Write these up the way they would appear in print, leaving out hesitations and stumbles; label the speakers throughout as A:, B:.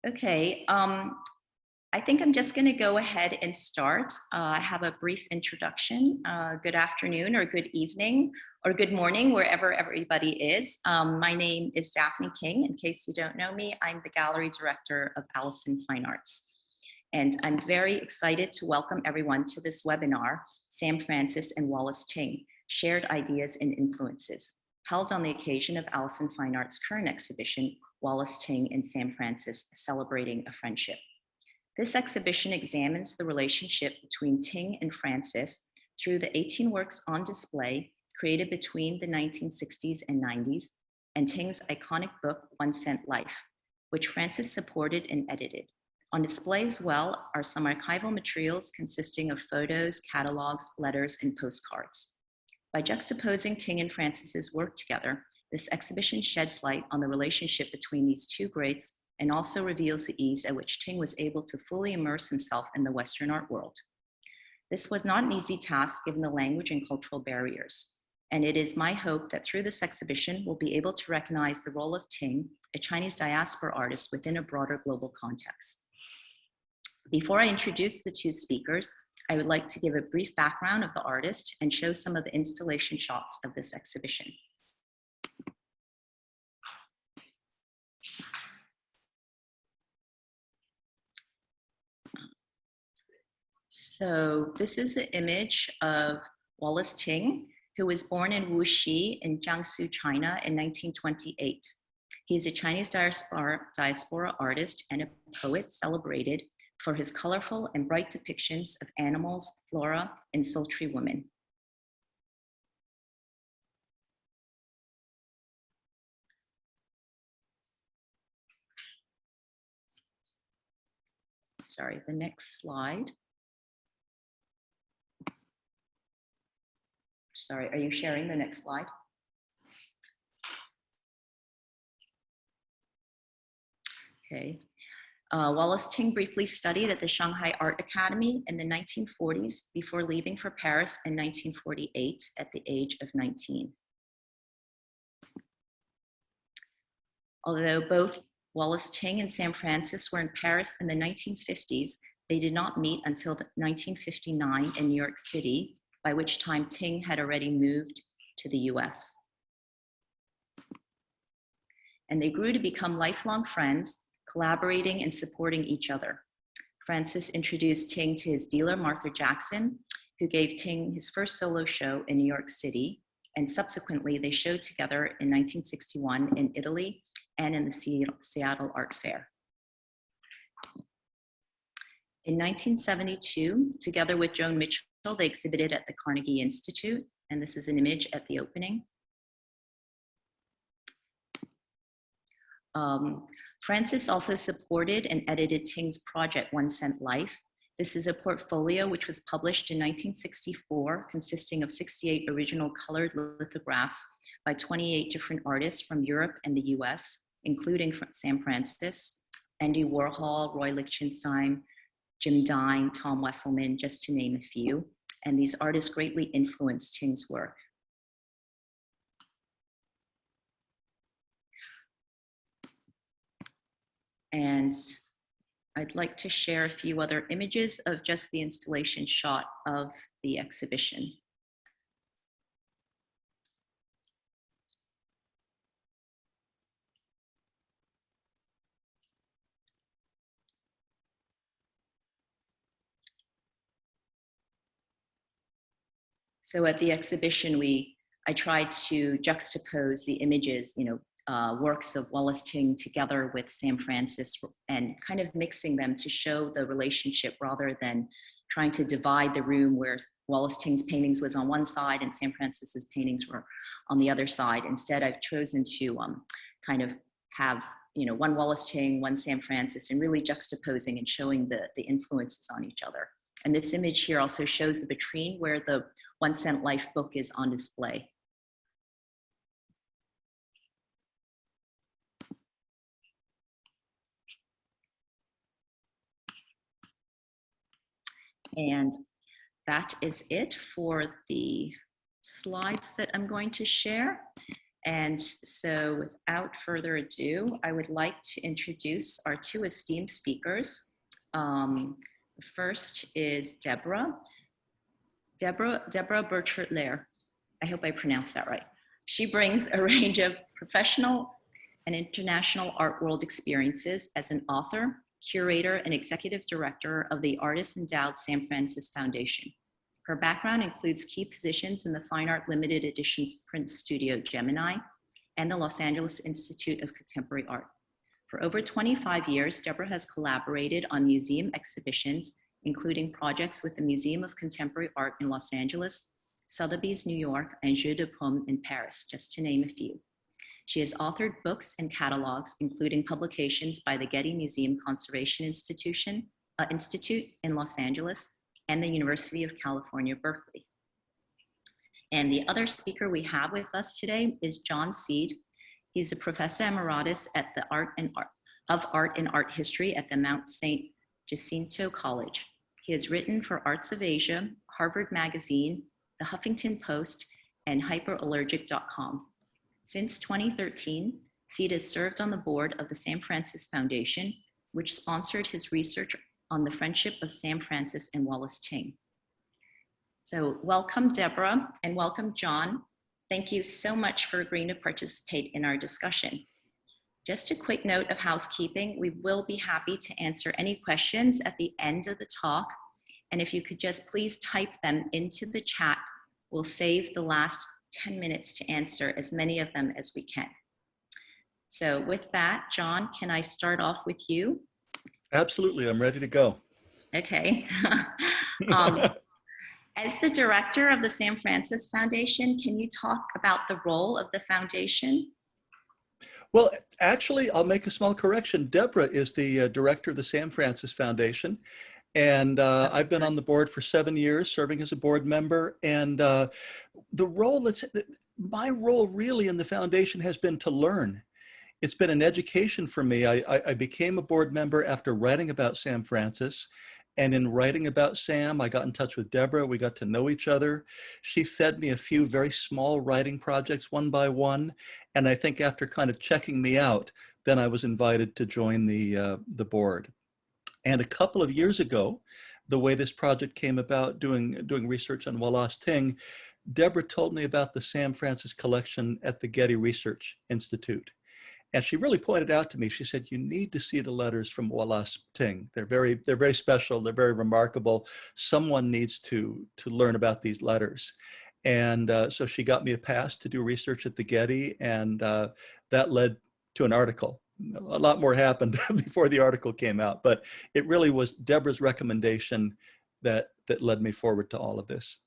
A: Okay, I think I'm just going to go ahead and start. I have a brief introduction. Good afternoon or good evening or good morning, wherever everybody is. My name is Daphne King. In case you don't know me, I'm the gallery director of Alisan Fine Arts. And I'm very excited to welcome everyone to this webinar, Sam Francis and Wallace Ting, Shared Ideas and Influences, held on the occasion of Alisan Fine Arts' current exhibition, Walasse Ting and Sam Francis, Celebrating a Friendship. This exhibition examines the relationship between Ting and Francis through the 18 works on display created between the 1960s and 90s and Ting's iconic book, 1 Cent Life, which Francis supported and edited. On display as well are some archival materials consisting of photos, catalogs, letters, and postcards. By juxtaposing Ting and Francis's work together, this exhibition sheds light on the relationship between these two greats and also reveals the ease at which Ting was able to fully immerse himself in the Western art world. This was not an easy task given the language and cultural barriers, and it is my hope that through this exhibition, we'll be able to recognize the role of Ting, a Chinese diaspora artist within a broader global context. Before I introduce the two speakers, I would like to give a brief background of the artist and show some of the installation shots of this exhibition. So this is an image of Wallace Ting, who was born in Wuxi in Jiangsu, China in 1928. He is a Chinese diaspora artist and a poet celebrated for his colorful and bright depictions of animals, flora, and sultry women. Sorry, the next slide. Sorry, are you sharing the next slide? Okay. Wallace Ting briefly studied at the Shanghai Art Academy in the 1940s before leaving for Paris in 1948 at the age of 19. Although both Wallace Ting and Sam Francis were in Paris in the 1950s, they did not meet until 1959 in New York City, by which time Ting had already moved to the US. And they grew to become lifelong friends, collaborating and supporting each other. Francis introduced Ting to his dealer, Martha Jackson, who gave Ting his first solo show in New York City, and subsequently they showed together in 1961 in Italy and in the Seattle Art Fair. In 1972, together with Joan Mitchell, they exhibited at the Carnegie Institute, and this is an image at the opening. Francis also supported and edited Ting's project, 1 Cent Life. This is a portfolio which was published in 1964, consisting of 68 original colored lithographs by 28 different artists from Europe and the US, including Sam Francis, Andy Warhol, Roy Lichtenstein, Jim Dine, Tom Wesselmen, just to name a few. And these artists greatly influenced Ting's work. And I'd like to share a few other images of just the installation shot of the exhibition. So at the exhibition, I tried to juxtapose the images, works of Wallace Ting together with Sam Francis and kind of mixing them to show the relationship rather than trying to divide the room where Wallace Ting's paintings was on one side and Sam Francis's paintings were on the other side. Instead, I've chosen to kind of have, one Wallace Ting, one Sam Francis, and really juxtaposing and showing the influences on each other. And this image here also shows the vitrine where the 1 Cent Life book is on display. And that is it for the slides that I'm going to share. And so without further ado, I would like to introduce our two esteemed speakers. First is Debra Burchett-Lere. I hope I pronounced that right. She brings a range of professional and international art world experiences as an author, curator, and executive director of the Artist Endowed Sam Francis Foundation. Her background includes key positions in the Fine Art Limited Editions print studio Gemini and the Los Angeles Institute of Contemporary Art. For over 25 years, Debra has collaborated on museum exhibitions, including projects with the Museum of Contemporary Art in Los Angeles, Sotheby's, New York, and Jeu de Paume in Paris, just to name a few. She has authored books and catalogs, including publications by the Getty Museum Conservation Institute in Los Angeles and the University of California, Berkeley. And the other speaker we have with us today is John Seed. He's a professor emeritus at the Art and Art History at the Mount St. Jacinto College. He has written for Arts of Asia, Harvard Magazine, The Huffington Post, and hyperallergic.com. Since 2013, Seed has served on the board of the Sam Francis Foundation, which sponsored his research on the friendship of Sam Francis and Wallace Ting. So welcome, Debra, and welcome, John. Thank you so much for agreeing to participate in our discussion. Just a quick note of housekeeping, we will be happy to answer any questions at the end of the talk. And if you could just please type them into the chat, we'll save the last 10 minutes to answer as many of them as we can. So with that, John, can I start off with you?
B: Absolutely, I'm ready to go.
A: Okay. As the director of the Sam Francis Foundation, can you talk about the role of the foundation?
B: Well, actually, I'll make a small correction. Debra is the director of the Sam Francis Foundation. And I've been on the board for 7 years, serving as a board member. And my role really in the foundation has been to learn. It's been an education for me. I became a board member after writing about Sam Francis. And in writing about Sam, I got in touch with Debra. We got to know each other. She fed me a few very small writing projects one by one. And I think after kind of checking me out, then I was invited to join the board. And a couple of years ago, the way this project came about, doing research on Walasse Ting, Debra told me about the Sam Francis collection at the Getty Research Institute. And she really pointed out to me, she said, you need to see the letters from Wallace Ting. They're very special, they're very remarkable. Someone needs to learn about these letters. And so she got me a pass to do research at the Getty, and that led to an article. A lot more happened before the article came out, but it really was Debra's recommendation that led me forward to all of this.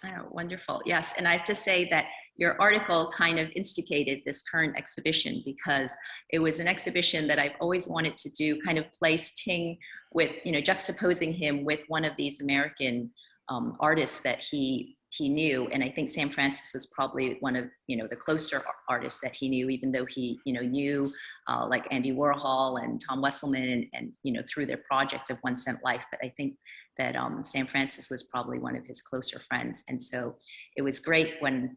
A: Oh, wonderful. Yes, and I have to say that your article kind of instigated this current exhibition, because it was an exhibition that I've always wanted to do, kind of place Ting with, juxtaposing him with one of these American artists that he knew. And I think Sam Francis was probably one of, the closer artists that he knew, even though he, knew like Andy Warhol and Tom Wesselmen and through their project of 1 Cent Life. But I think that Sam Francis was probably one of his closer friends. And so it was great when,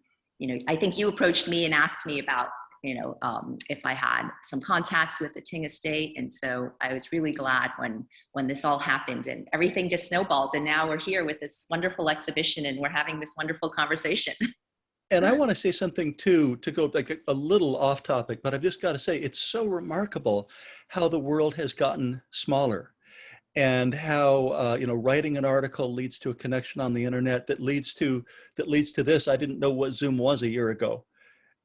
A: I think you approached me and asked me about, if I had some contacts with the Ting Estate. And so I was really glad when this all happened and everything just snowballed. And now we're here with this wonderful exhibition and we're having this wonderful conversation.
B: And I want to say something too, to go like a little off topic, but I've just got to say, it's so remarkable how the world has gotten smaller. And how writing an article leads to a connection on the internet that leads to this. I didn't know what Zoom was a year ago,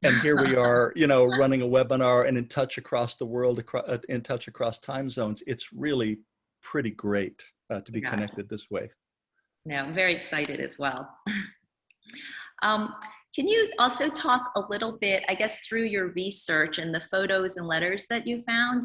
B: and here we are, running a webinar and in touch across the world, in touch across time zones. It's really pretty great to be connected this way.
A: No, I'm very excited as well. Can you also talk a little bit, I guess, through your research and the photos and letters that you found,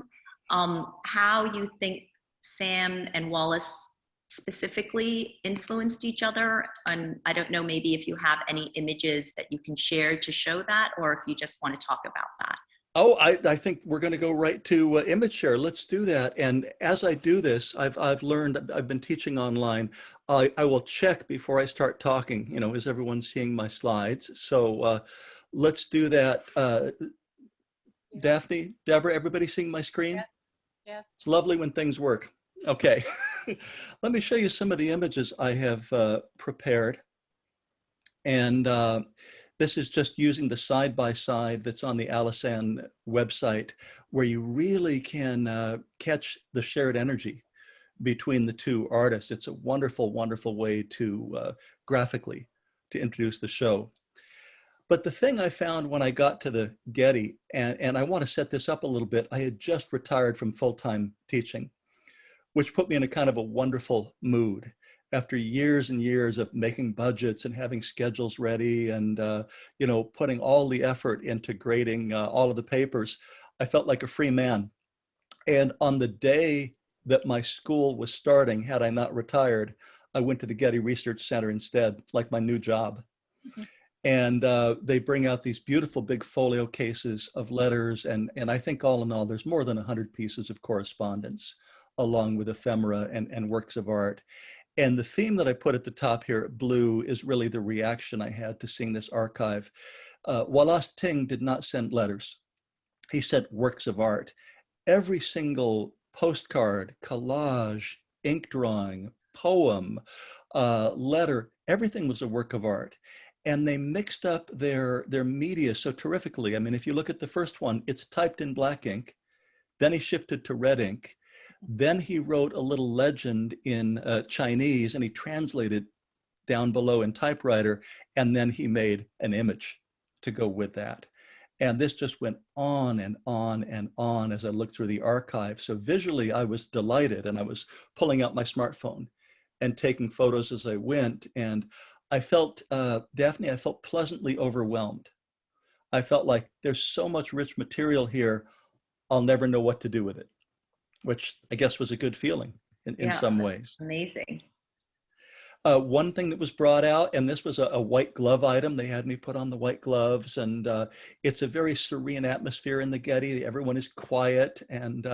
A: how you think Sam and Wallace specifically influenced each other? And I don't know, maybe if you have any images that you can share to show that, or if you just want to talk about that.
B: Oh, I think we're going to go right to image share. Let's do that. And as I do this, I've learned, I've been teaching online. I will check before I start talking, is everyone seeing my slides? So let's do that.
C: Yes.
B: Daphne, Deborah, everybody seeing my screen?
C: Yes. Yes.
B: It's lovely when things work. Okay, let me show you some of the images I have prepared. And this is just using the side-by-side that's on the Alisan website, where you really can catch the shared energy between the two artists. It's a wonderful, wonderful way to graphically to introduce the show. But the thing I found when I got to the Getty, and I want to set this up a little bit, I had just retired from full-time teaching, which put me in a kind of a wonderful mood. After years and years of making budgets and having schedules ready and you know, putting all the effort into grading all of the papers, I felt like a free man. And on the day that my school was starting, had I not retired, I went to the Getty Research Center instead, like my new job.
C: Mhm.
B: And they bring out these beautiful big folio cases of letters. And I think all in all, there's more than 100 pieces of correspondence, along with ephemera and works of art. And the theme that I put at the top here, blue, is really the reaction I had to seeing this archive. Wallace Ting did not send letters. He sent works of art. Every single postcard, collage, ink drawing, poem, letter, everything was a work of art. And they mixed up their media so terrifically. I mean, if you look at the first one, it's typed in black ink. Then he shifted to red ink. Then he wrote a little legend in Chinese, and he translated down below in typewriter. And then he made an image to go with that. And this just went on and on and on as I looked through the archive. So visually, I was delighted, and I was pulling out my smartphone and taking photos as I went. And I felt, Daphne, I felt pleasantly overwhelmed. I felt like there's so much rich material here, I'll never know what to do with it, which I guess was a good feeling in some ways.
A: Amazing.
B: One thing that was brought out, and this was a white glove item, they had me put on the white gloves, and it's a very serene atmosphere in the Getty. Everyone is quiet, and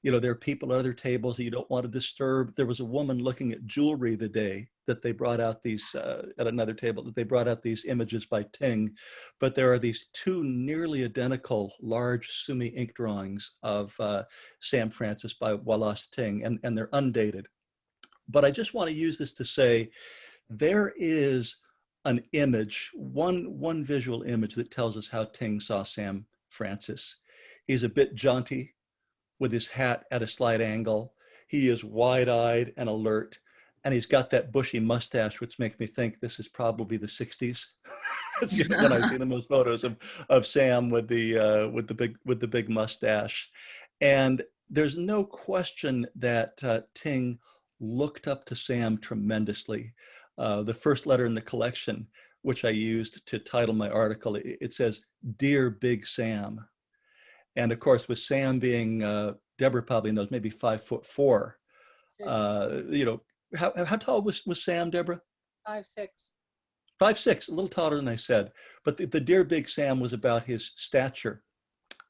B: you know, there are people at other tables that you don't want to disturb. There was a woman looking at jewelry the day that they brought out these, at another table, that they brought out these images by Ting, but there are these two nearly identical large Sumi ink drawings of Sam Francis by Wallace Ting, and they're undated. But I just want to use this to say there is an image, one visual image that tells us how Ting saw Sam Francis. He's a bit jaunty with his hat at a slight angle. He is wide-eyed and alert, and he's got that bushy mustache, which makes me think this is probably the 60s. You know, when I see the most photos of Sam with the big mustache. And there's no question that Ting looked up to Sam tremendously. The first letter in the collection, which I used to title my article, it says, "Dear Big Sam." And of course, with Sam being, Deborah probably knows, maybe 5'4". You know, how tall was Sam, Deborah?
C: 5'6".
B: 5'6", a little taller than I said. But the Dear Big Sam was about his stature.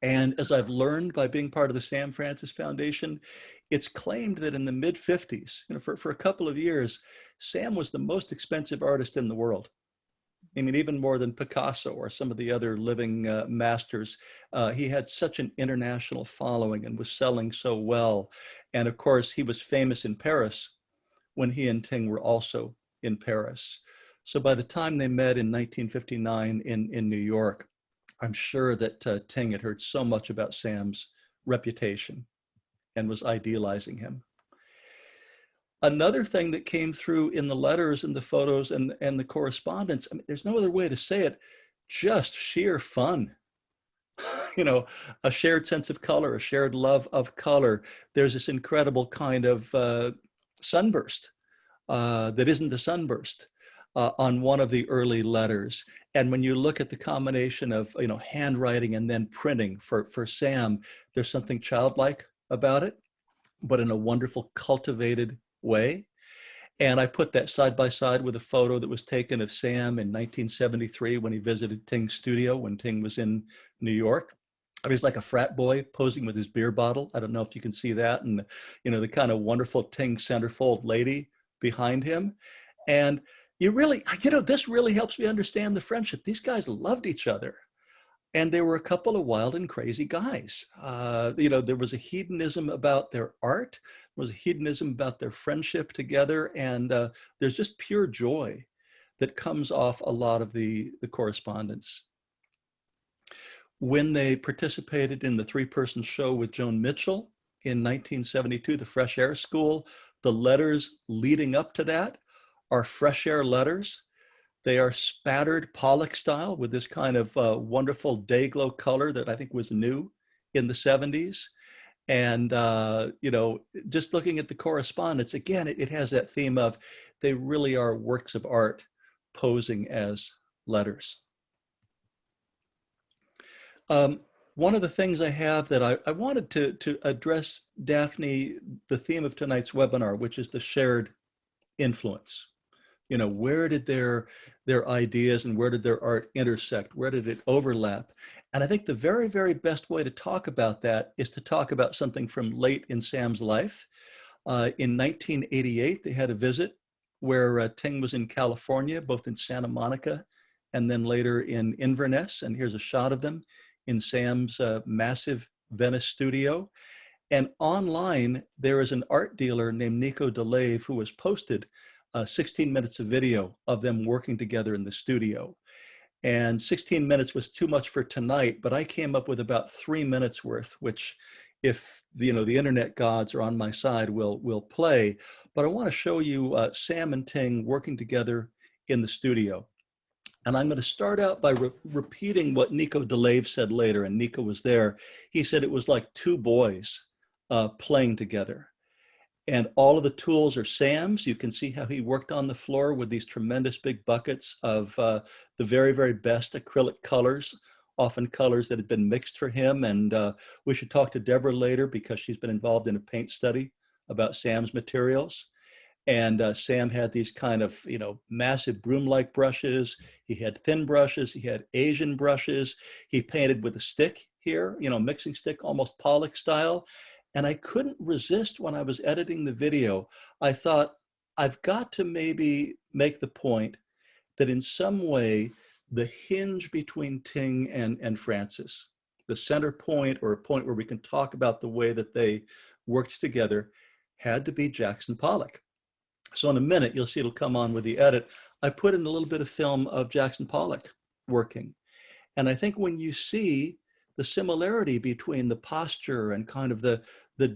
B: And as I've learned by being part of the Sam Francis Foundation, it's claimed that in the mid-50s, you know, for a couple of years, Sam was the most expensive artist in the world. I mean, even more than Picasso or some of the other living masters. He had such an international following and was selling so well. And of course, he was famous in Paris when he and Ting were also in Paris. So by the time they met in 1959 in New York, I'm sure that Ting had heard so much about Sam's reputation and was idealizing him. Another thing that came through in the letters and the photos and the correspondence, I mean, there's no other way to say it, just sheer fun. You know, a shared sense of color, a shared love of color. There's this incredible kind of sunburst that isn't a sunburst. On one of the early letters. And when you look at the combination of, you know, handwriting and then printing for Sam, there's something childlike about it, but in a wonderful cultivated way. And I put that side by side with a photo that was taken of Sam in 1973 when he visited Ting's studio when Ting was in New York. I mean, he's like a frat boy posing with his beer bottle. I don't know if you can see that. And, you know, the kind of wonderful Ting centerfold lady behind him. And you really, you know, this really helps me understand the friendship. These guys loved each other. And they were a couple of wild and crazy guys. You know, there was a hedonism about their art, there was a hedonism about their friendship together, and there's just pure joy that comes off a lot of the correspondence. When they participated in the three-person show with Joan Mitchell in 1972, the Fresh Air School, the letters leading up to that are fresh air letters. They are spattered Pollock style with this kind of wonderful day glow color that I think was new in the 70s. And, you know, just looking at the correspondence, again, it has that theme of they really are works of art posing as letters. One of the things I have that I wanted to address, Daphne, the theme of tonight's webinar, which is the shared influence. You know, where did their ideas and where did their art intersect? Where did it overlap? And I think the very, very best way to talk about that is to talk about something from late in Sam's life. In 1988, they had a visit where Ting was in California, both in Santa Monica and then later in Inverness. And here's a shot of them in Sam's massive Venice studio. And online, there is an art dealer named Nico DeLave who has posted 16 minutes of video of them working together in the studio. And 16 minutes was too much for tonight, but I came up with about 3 minutes worth, which if you know the internet gods are on my side, will play. But I want to show you Sam and Ting working together in the studio. And I'm going to start out by repeating what Nico DeLave said later, and Nico was there. He said it was like two boys playing together. And all of the tools are Sam's. You can see how he worked on the floor with these tremendous big buckets of the very, very best acrylic colors, often colors that had been mixed for him. And we should talk to Debra later because she's been involved in a paint study about Sam's materials. And Sam had these kind of, you know, massive broom-like brushes. He had thin brushes. He had Asian brushes. He painted with a stick here, you know, mixing stick, almost Pollock style. And I couldn't resist when I was editing the video. I thought, I've got to maybe make the point that in some way, the hinge between Ting and Francis, the center point or a point where we can talk about the way that they worked together, had to be Jackson Pollock. So in a minute, you'll see it'll come on with the edit. I put in a little bit of film of Jackson Pollock working. And I think when you see the similarity between the posture and kind of the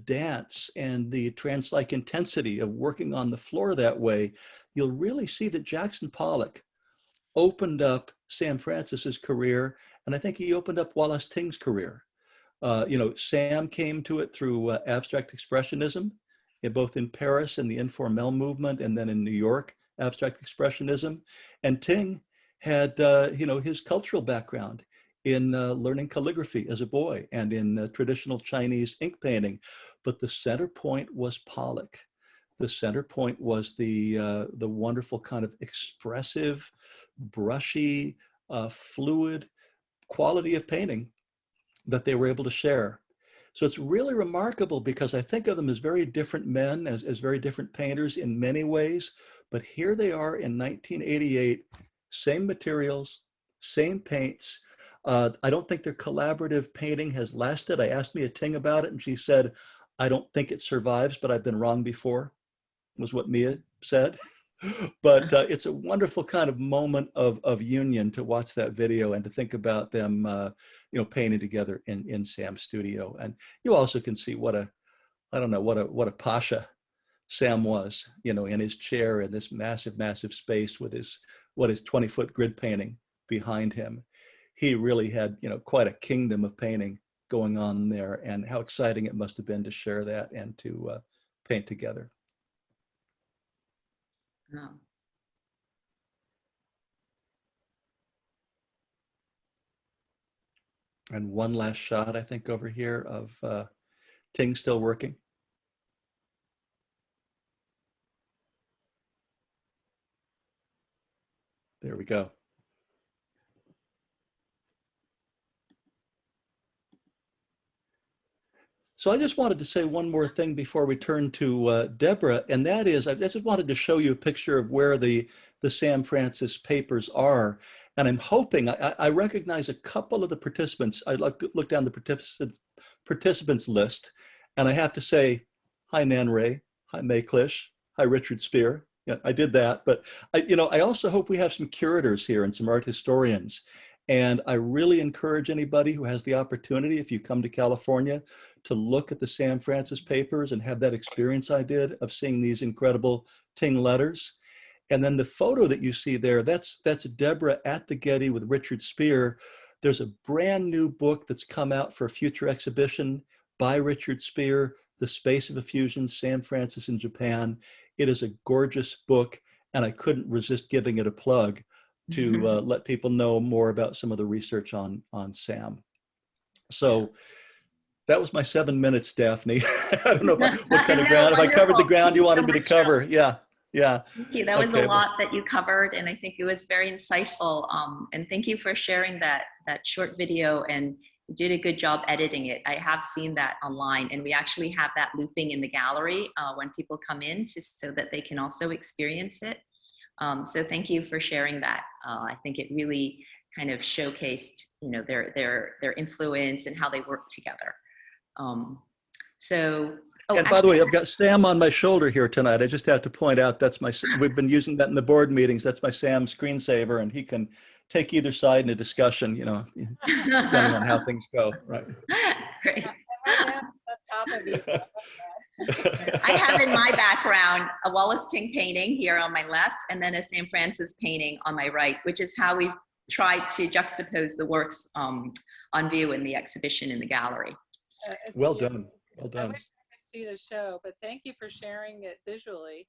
B: dance and the trance-like intensity of working on the floor that way, you'll really see that Jackson Pollock opened up Sam Francis's career, and I think he opened up Wallace Ting's career. You know, Sam came to it through abstract expressionism, both in Paris and the Informel movement, and then in New York, abstract expressionism. And Ting had, you know, his cultural background in learning calligraphy as a boy and in traditional Chinese ink painting. But the center point was Pollock. The center point was the wonderful kind of expressive, brushy, fluid quality of painting that they were able to share. So it's really remarkable because I think of them as very different men, as very different painters in many ways. But here they are in 1988, same materials, same paints. I don't think their collaborative painting has lasted. I asked Mia Ting about it and she said, I don't think it survives, but I've been wrong before, was what Mia said. But it's a wonderful kind of moment of union to watch that video and to think about them, you know, painting together in Sam's studio. And you also can see what a, I don't know, what a pasha Sam was, you know, in his chair in this massive, massive space with his, what is 20-foot grid painting behind him. He really had, you know, quite a kingdom of painting going on there, and how exciting it must have been to share that and to paint together.
A: Oh.
B: And one last shot, I think, over here of Ting still working. There we go. So I just wanted to say one more thing before we turn to Deborah, and that is, I just wanted to show you a picture of where the Sam Francis papers are. And I'm hoping, I recognize a couple of the participants. I'd like to look down the participants list, and I have to say, hi, Nan Ray, hi, May Klish, hi, Richard Spear. Yeah, I did that, but I also hope we have some curators here and some art historians. And I really encourage anybody who has the opportunity, if you come to California, to look at the Sam Francis papers and have that experience I did of seeing these incredible Ting letters. And then the photo that you see there, that's Deborah at the Getty with Richard Spear. There's a brand new book that's come out for a future exhibition by Richard Spear, The Space of Effusion, Sam Francis in Japan. It is a gorgeous book, and I couldn't resist giving it a plug to let people know more about some of the research on Sam. So that was my 7 minutes, Daphne. I don't know what kind of ground, if I covered the ground you wanted me to cover. Yeah.
A: Thank you. That was a lot that you covered, and I think it was very insightful. And thank you for sharing that short video, and you did a good job editing it. I have seen that online, and we actually have that looping in the gallery when people come in so that they can also experience it. So thank you for sharing that. I think it really kind of showcased, their influence and how they work together. And
B: by the way, I've got Sam on my shoulder here tonight. I just have to point out we've been using that in the board meetings. That's my Sam screensaver, and he can take either side in a discussion, depending on how things go. Right.
A: Great.
C: Top of you.
A: I have in my background a Wallace Ting painting here on my left, and then a Sam Francis painting on my right, which is how we've tried to juxtapose the works on view in the exhibition in the gallery.
B: Well done. Well done.
C: I wish I could see the show, but thank you for sharing it visually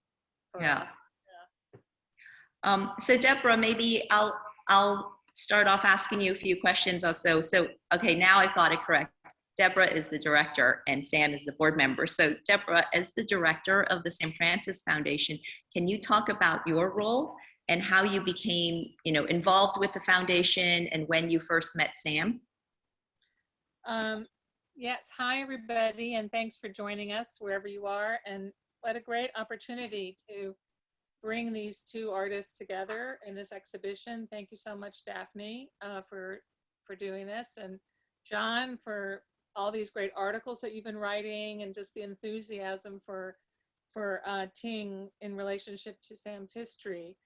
C: for us.
A: So Deborah, maybe I'll start off asking you a few questions also. So, okay, now I've got it correct. Deborah is the director and Sam is the board member. So Deborah, as the director of the Sam Francis Foundation, can you talk about your role and how you became, involved with the foundation and when you first met Sam?
C: Yes, hi everybody, and thanks for joining us wherever you are. And what a great opportunity to bring these two artists together in this exhibition. Thank you so much, Daphne, for doing this, and John for all these great articles that you've been writing, and just the enthusiasm for Ting in relationship to Sam's history.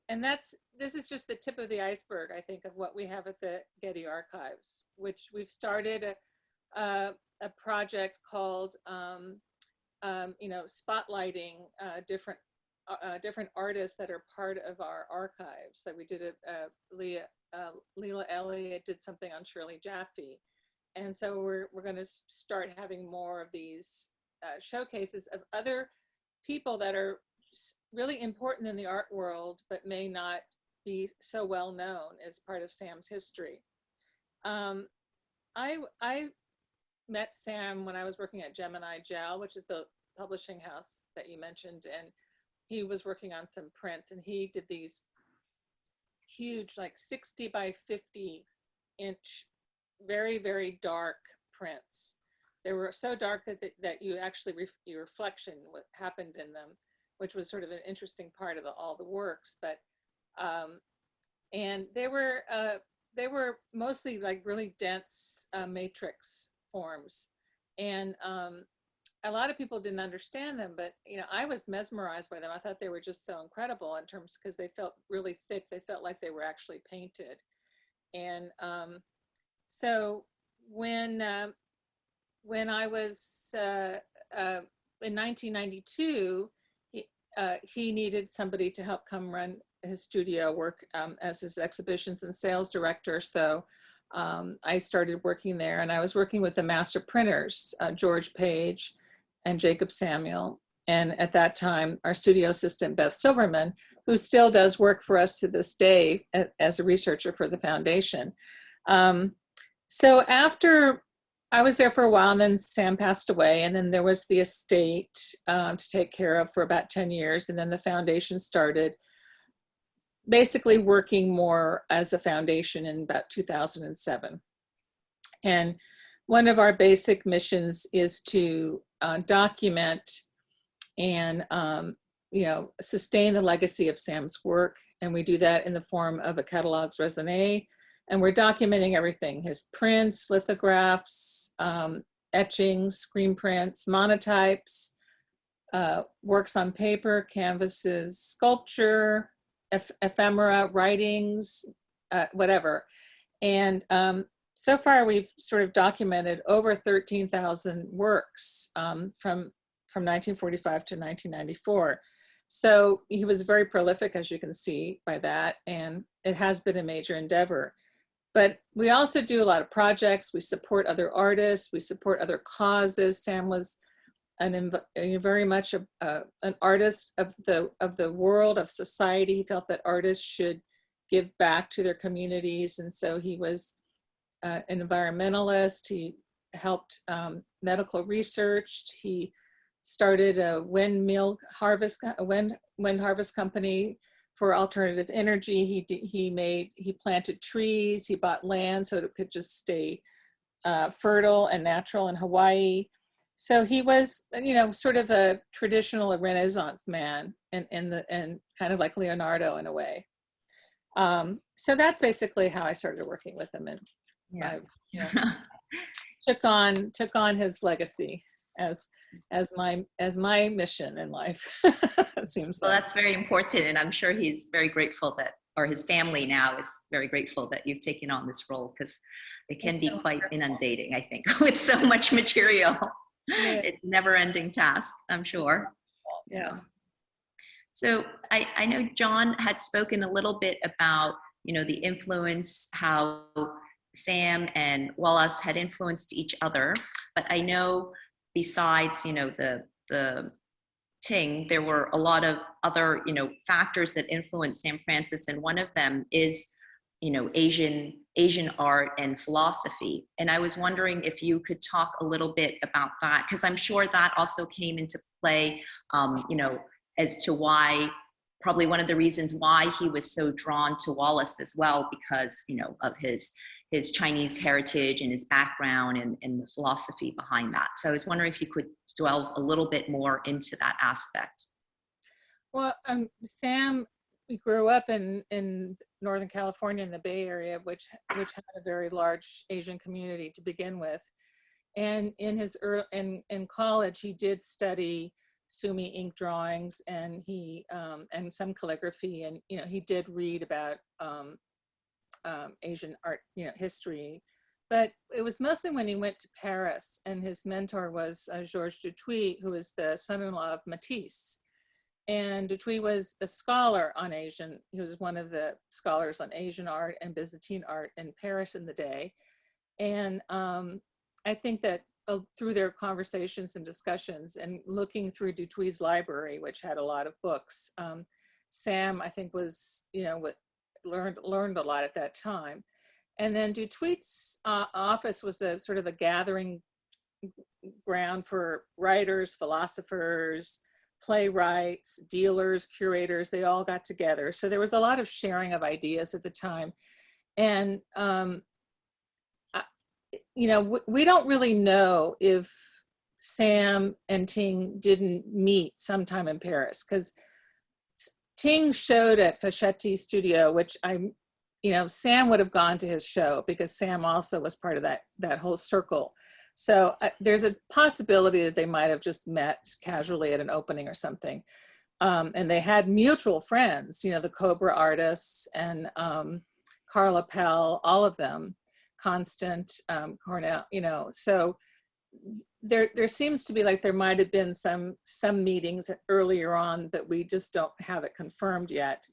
C: And this is just the tip of the iceberg, I think, of what we have at the Getty Archives, which we've started a project called, spotlighting different artists that are part of our archives. So we did Leila Elliott did something on Shirley Jaffe. And so we're going to start having more of these showcases of other people that are really important in the art world, but may not be so well known as part of Sam's history. I met Sam when I was working at Gemini Gel, which is the publishing house that you mentioned, and he was working on some prints, and he did these huge, like 60 by 50 inch, very, very dark prints. They were so dark that you actually, your reflection, what happened in them, which was sort of an interesting part of all the works. But, and they were mostly like really dense matrix forms. And a lot of people didn't understand them, but I was mesmerized by them. I thought they were just so incredible in terms, because they felt really thick. They felt like they were actually painted. And so when I was in 1992, he needed somebody to help come run his studio, work as his exhibitions and sales director. So I started working there, and I was working with the master printers, George Page and Jacob Samuel. And at that time, our studio assistant, Beth Silverman, who still does work for us to this day as a researcher for the foundation. So after I was there for a while, and then Sam passed away, and then there was the estate to take care of for about 10 years. And then the foundation started basically working more as a foundation in about 2007. And one of our basic missions is to document and sustain the legacy of Sam's work. And we do that in the form of a catalogues raisonné. And we're documenting everything: his prints, lithographs, etchings, screen prints, monotypes, works on paper, canvases, sculpture, ephemera, writings, whatever. And so far we've sort of documented over 13,000 works from 1945 to 1994. So he was very prolific, as you can see by that, and it has been a major endeavor. But we also do a lot of projects. We support other artists. We support other causes. Sam was very much an artist of the world, of society. He felt that artists should give back to their communities, and so he was an environmentalist. He helped medical research. He started a wind harvest company for alternative energy. He planted trees. He bought land so it could just stay fertile and natural in Hawaii. So he was, sort of a traditional Renaissance man, and kind of like Leonardo in a way. So that's basically how I started working with him, and I took on his legacy as my mission in life. It seems
A: well,
C: like.
A: that's very important, and I'm sure he's very grateful that, or his family now is very grateful that you've taken on this role, because it can be quite inundating, I think, with so much material. Yeah. It's a never-ending task, I'm sure.
C: Yes.
A: So I know John had spoken a little bit about, the influence, how Sam and Wallace had influenced each other. But I know besides, the Ting, there were a lot of other, factors that influenced Sam Francis. And one of them is, Asian art and philosophy. And I was wondering if you could talk a little bit about that, because I'm sure that also came into play, as to why, probably one of the reasons why he was so drawn to Wallace as well, because, of his Chinese heritage and his background and the philosophy behind that. So I was wondering if you could delve a little bit more into that aspect.
C: Well, Sam grew up in Northern California in the Bay Area, which had a very large Asian community to begin with. And in college, he did study Sumi ink drawings, and he and some calligraphy, and he did read about Asian art, history. But it was mostly when he went to Paris, and his mentor was Georges Dutuit, who was the son-in-law of Matisse. And Dutuit was a scholar on Asian. He was one of the scholars on Asian art and Byzantine art in Paris in the day. And I think that through their conversations and discussions and looking through Dutuit's library, which had a lot of books, Sam, I think, was, learned a lot at that time. And then Dutuit's office was a sort of a gathering ground for writers, philosophers, playwrights, dealers, curators. They all got together. So there was a lot of sharing of ideas at the time. And, we don't really know if Sam and Ting didn't meet sometime in Paris, because Ting showed at Facchetti Studio, which Sam would have gone to his show because Sam also was part of that whole circle. So there's a possibility that they might have just met casually at an opening or something. And they had mutual friends, the Cobra artists and Carla Pell, all of them, Constant, Cornell, so there seems to be like there might have been some meetings earlier on, but we just don't have it confirmed yet.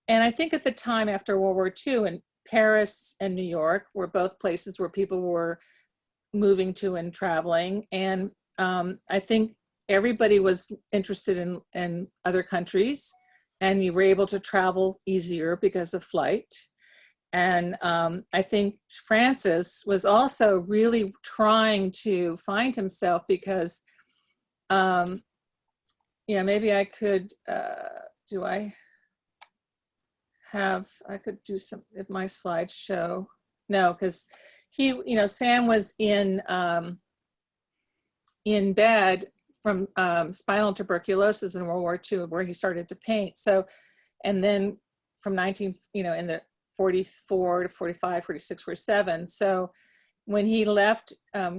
C: And I think at the time after World War II, in Paris and New York were both places where people were moving to and traveling. And I think everybody was interested in other countries, and you were able to travel easier because of flight. And I think Francis was also really trying to find himself because, maybe I could, I could do some, if my slides show, no, because Sam was in bed from spinal tuberculosis in World War II, where he started to paint. So, and then from in the 44 to 45, 46, 47. So when he left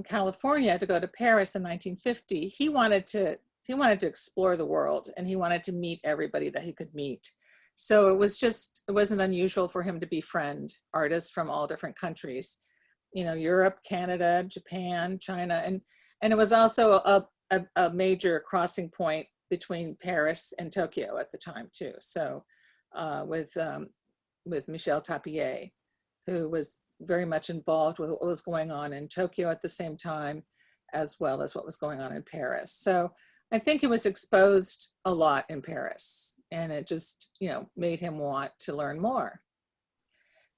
C: California to go to Paris in 1950, he wanted to explore the world, and he wanted to meet everybody that he could meet. So it wasn't unusual for him to befriend artists from all different countries, Europe, Canada, Japan, China, and it was also a major crossing point between Paris and Tokyo at the time too. So with Michel Tapier, who was very much involved with what was going on in Tokyo at the same time, as well as what was going on in Paris. So I think he was exposed a lot in Paris, and it just, made him want to learn more.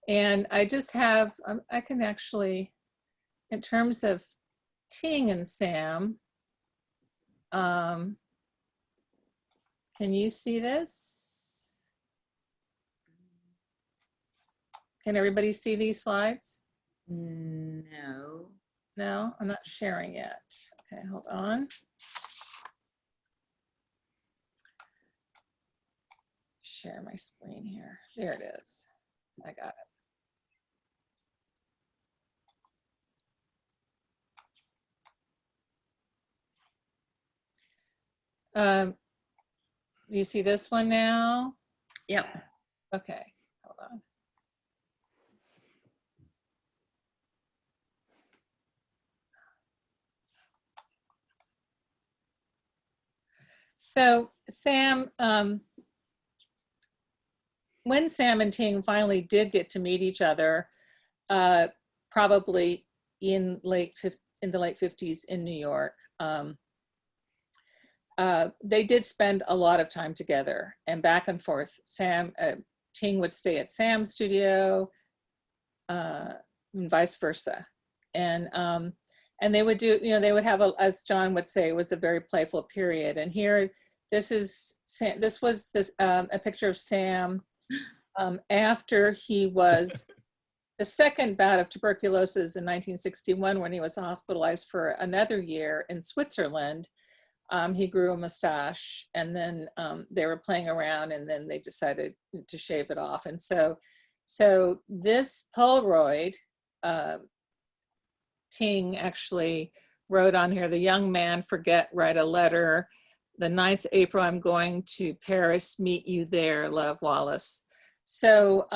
C: And I just have, I can actually, in terms of Ting and Sam, can you see this? Can everybody see these slides?
A: No.
C: No, I'm not sharing yet. Okay, hold on. Share my screen here. There it is. I got it. Do you see this one now?
A: Yep.
C: Okay, hold on. So Sam, when Sam and Ting finally did get to meet each other, probably in the late 50s in New York, they did spend a lot of time together and back and forth. Ting would stay at Sam's studio, and vice versa, and they would do, they would have as John would say, it was a very playful period. And here, this was a picture of Sam after he was the second bout of tuberculosis in 1961, when he was hospitalized for another year in Switzerland. He grew a mustache, and then they were playing around, and then they decided to shave it off. And so this Polaroid, Ting actually wrote on here, "The young man forget, write a letter. The 9th April, I'm going to Paris, meet you there, love, Wallace." So,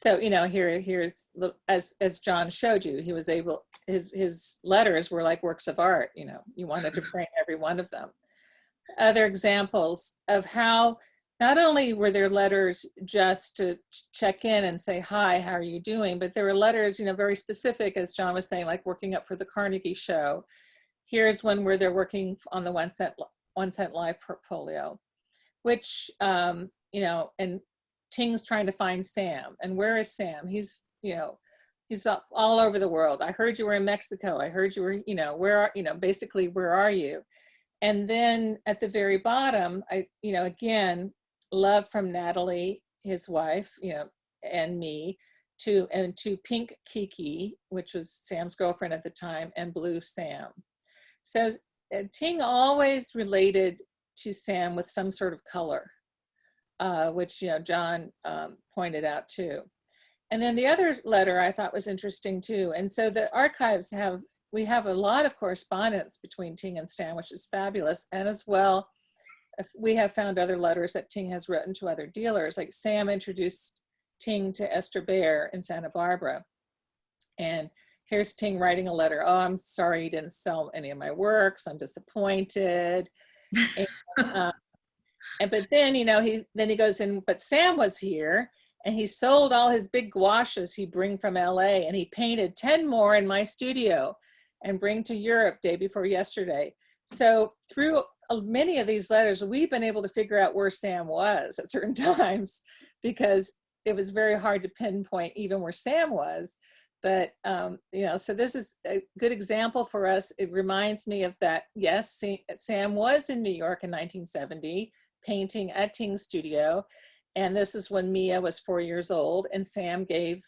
C: here's as John showed you, he was able, his letters were like works of art. You wanted to frame every one of them. Other examples of how not only were there letters just to check in and say, hi, how are you doing? But there were letters, very specific, as John was saying, like working up for the Carnegie show. Here's one where they're working on the 1 cent live portfolio, which, and Ting's trying to find Sam. And where is Sam? He's all over the world. I heard you were in Mexico. I heard you were, basically, where are you? And then at the very bottom, again, love from Natalie, his wife, and me, to Pink Kiki, which was Sam's girlfriend at the time, and Blue Sam. So Ting always related to Sam with some sort of color, which John pointed out too. And then the other letter I thought was interesting too. And so the archives we have a lot of correspondence between Ting and Sam, which is fabulous. And as well, we have found other letters that Ting has written to other dealers. Like Sam introduced Ting to Esther Baer in Santa Barbara. And here's Ting writing a letter. "Oh, I'm sorry you didn't sell any of my works. I'm disappointed." But then, he goes in, "But Sam was here, and he sold all his big gouaches he'd bring from LA, and he painted 10 more in my studio and bring to Europe day before yesterday." So through many of these letters, we've been able to figure out where Sam was at certain times, because it was very hard to pinpoint even where Sam was. But, so this is a good example for us. It reminds me of that. Yes, Sam was in New York in 1970, painting at Ting's studio. And this is when Mia was 4 years old, and Sam gave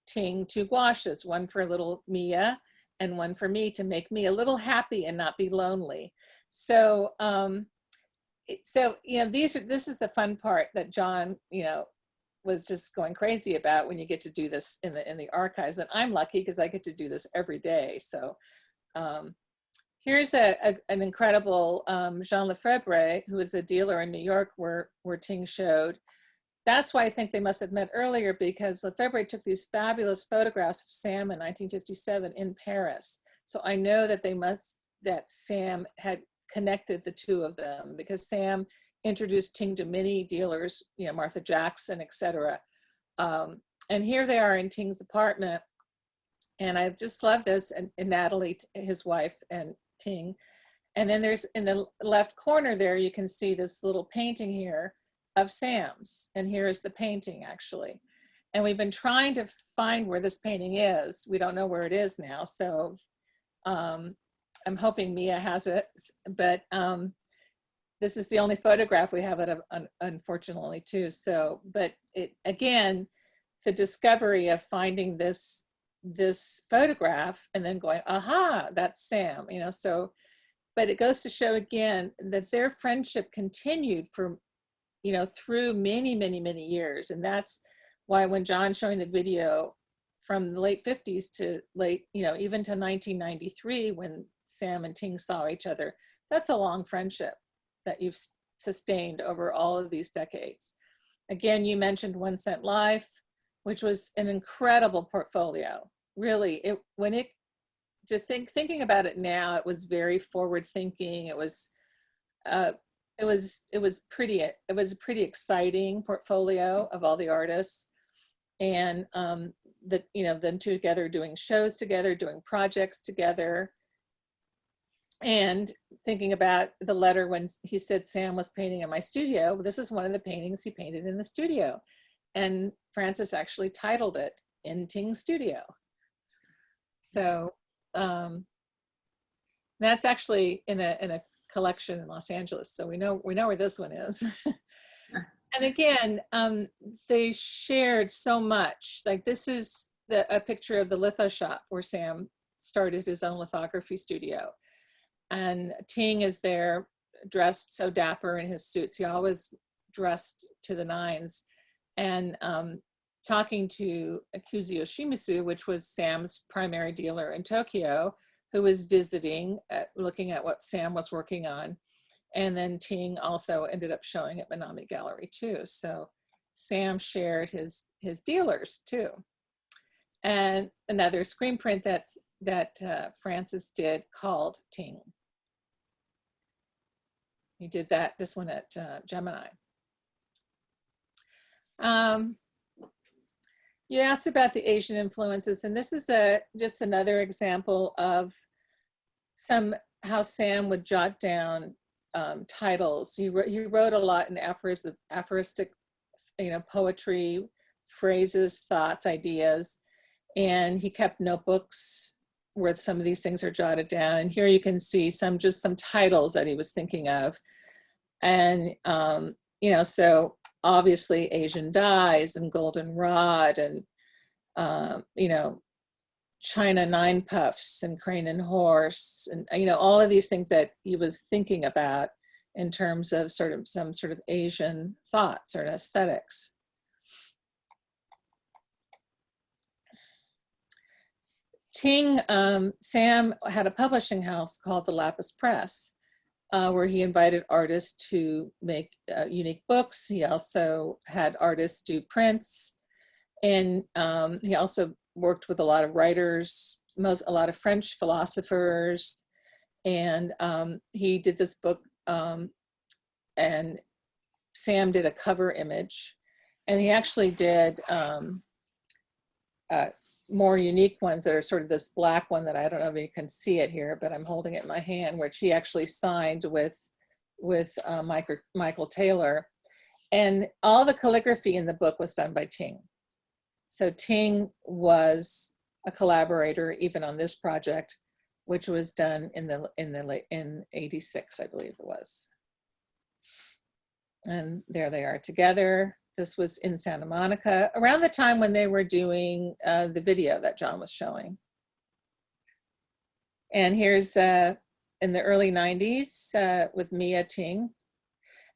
C: Ting 2 gouaches, one for little Mia and one for me, to make me a little happy and not be lonely. So, you know, this is the fun part that John, you know, was just going crazy about when you get to do this in the archives. And I'm lucky because I get to do this every day. So here's an incredible Jean Lefebvre, who was a dealer in New York where Ting showed. That's why I think they must have met earlier, because Lefebvre took these fabulous photographs of Sam in 1957 in Paris. So I know that that Sam had connected the two of them, because Sam introduced Ting to many dealers, you know, Martha Jackson, etc. And here they are in Ting's apartment. And I just love this, and Natalie, his wife, and Ting. And then there's, in the left corner there, you can see this little painting here of Sam's. And here is the painting, actually. And we've been trying to find where this painting is. We don't know where it is now. So I'm hoping Mia has it. But this is the only photograph we have of it, unfortunately, too. So, but it, again, the discovery of finding this photograph and then going, aha, that's Sam, you know. So, but it goes to show again that their friendship continued for, you know, through many, many, many years. And that's why when John's showing the video from the late 50s to late, you know, even to 1993, when Sam and Ting saw each other, that's a long friendship that you've sustained over all of these decades. Again, you mentioned 1 Cent Life, which was an incredible portfolio. Really, thinking about it now, it was very forward thinking. It was a pretty exciting portfolio of all the artists, and you know, them together doing shows together, doing projects together. And thinking about the letter when he said Sam was painting in my studio, this is one of the paintings he painted in the studio. And Francis actually titled it In Ting's Studio. So that's actually in a collection in Los Angeles. So we know where this one is. And again, they shared so much. Like, this is a picture of the litho shop where Sam started his own lithography studio. And Ting is there dressed so dapper in his suits. He always dressed to the nines. And talking to Akuzu Yoshimitsu, which was Sam's primary dealer in Tokyo, who was visiting, looking at what Sam was working on. And then Ting also ended up showing at Minami Gallery too. So Sam shared his dealers too. And another screen print that Francis did called Ting. He did this one at Gemini. You asked about the Asian influences, and this is just another example of how Sam would jot down titles. He wrote a lot in aphoristic, you know, poetry, phrases, thoughts, ideas, and he kept notebooks where some of these things are jotted down. And here you can see some titles that he was thinking of. And, you know, so obviously Asian Dyes and Goldenrod and, you know, China Nine Puffs and Crane and Horse, and, you know, all of these things that he was thinking about in terms of some sort of Asian thoughts or aesthetics. Ting, Sam had a publishing house called the Lapis Press, where he invited artists to make unique books. He also had artists do prints, and he also worked with a lot of writers, a lot of French philosophers, and he did this book, and Sam did a cover image, and he actually did more unique ones that are sort of this black one that I don't know if you can see it here, but I'm holding it in my hand, which he actually signed with Michael Taylor. And all the calligraphy in the book was done by Ting. So Ting was a collaborator even on this project, which was done in 86, I believe it was. And there they are together. This was in Santa Monica, around the time when they were doing the video that John was showing. And here's in the early 90s with Mia Ting.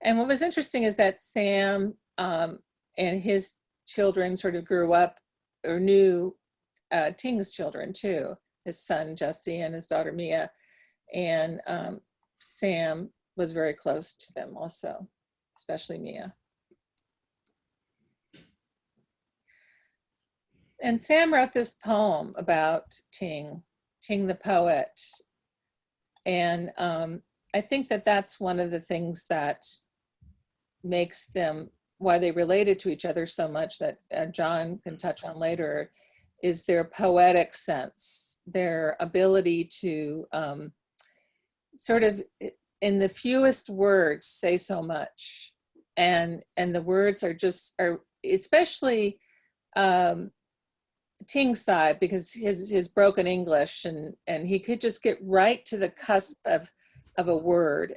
C: And what was interesting is that Sam and his children sort of grew up or knew Ting's children too, his son Justy and his daughter Mia. And Sam was very close to them also, especially Mia. And Sam wrote this poem about Ting the poet. And I think that that's one of the things that makes them, why they related to each other so much, that John can touch on later, is their poetic sense, their ability to sort of, in the fewest words, say so much. And the words are especially Ting's side, because his broken English, and he could just get right to the cusp of a word,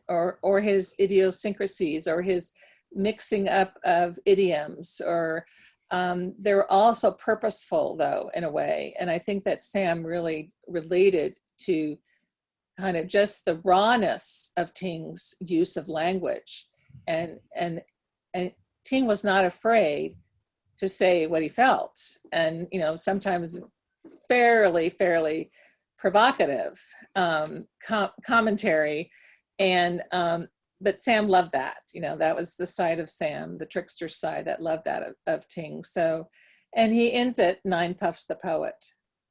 C: or his idiosyncrasies, or his mixing up of idioms, or they're also purposeful though, in a way. And I think that Sam really related to kind of just the rawness of Ting's use of language, and Ting was not afraid to say what he felt, and sometimes fairly provocative commentary, and but Sam loved that. That was the side of Sam, the trickster side, that loved that of Ting. So, and he ends it, Nine Puffs the Poet.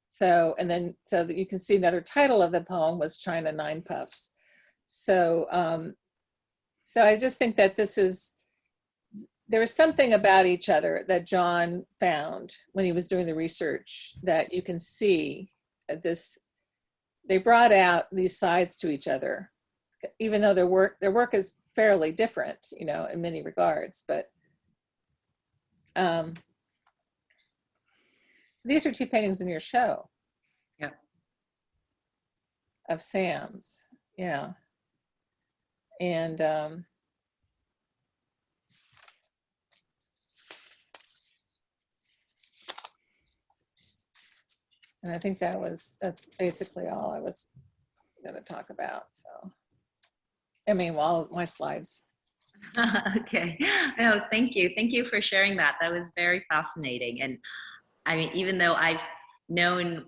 C: So, and then so that you can see another title of the poem was China Nine Puffs. So so I just think that there was something about each other that John found when he was doing the research, that you can see this. They brought out these sides to each other, even though their work is fairly different, in many regards. But these are two paintings in your show.
A: Yeah.
C: Of Sam's, yeah. And I think that's basically all I was going to talk about. So, I mean, all my slides.
A: Okay. No, thank you. Thank you for sharing that. That was very fascinating. And I mean, even though I've known,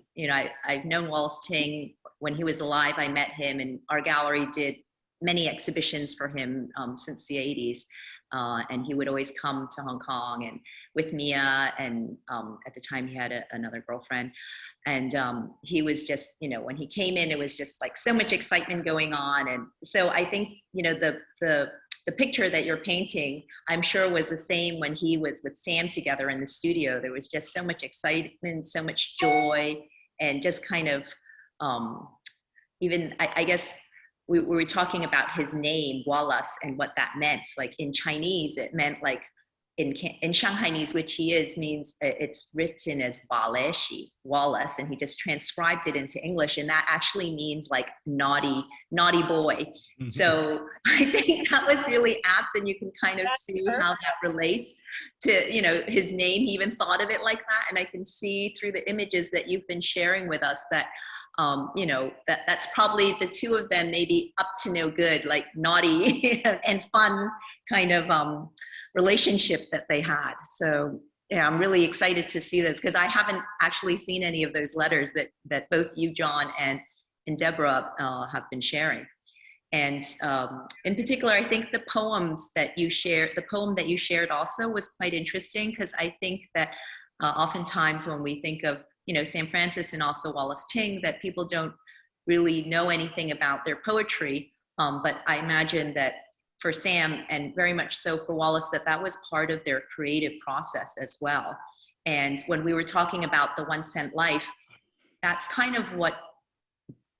A: I've known Wallace Ting when he was alive. I met him, and our gallery did many exhibitions for him since the 80s. And he would always come to Hong Kong and with Mia, and at the time he had another girlfriend. And he was just, when he came in, it was just like so much excitement going on. And so I think, the picture that you're painting, I'm sure was the same when he was with Sam together in the studio. There was just so much excitement, so much joy, and just kind of, even, I guess, we were talking about his name, Wallace, and what that meant. Like in Chinese, it meant like, in Shanghainese, which he is, means it's written as Wallace, and he just transcribed it into English, and that actually means like naughty boy. Mm-hmm. So I think that was really apt, and you can kind of see how that relates to his name. He even thought of it like that, and I can see through the images that you've been sharing with us that that's probably the two of them maybe up to no good, like naughty and fun kind of relationship that they had. So yeah, I'm really excited to see this, because I haven't actually seen any of those letters that both you, John, and Debra have been sharing. And in particular, I think the poems that you shared, the poem that you shared also was quite interesting, because I think that oftentimes when we think of Sam Francis and also Wallace Ting, that people don't really know anything about their poetry. But I imagine that for Sam, and very much so for Wallace, that was part of their creative process as well. And when we were talking about the 1 cent life, that's kind of what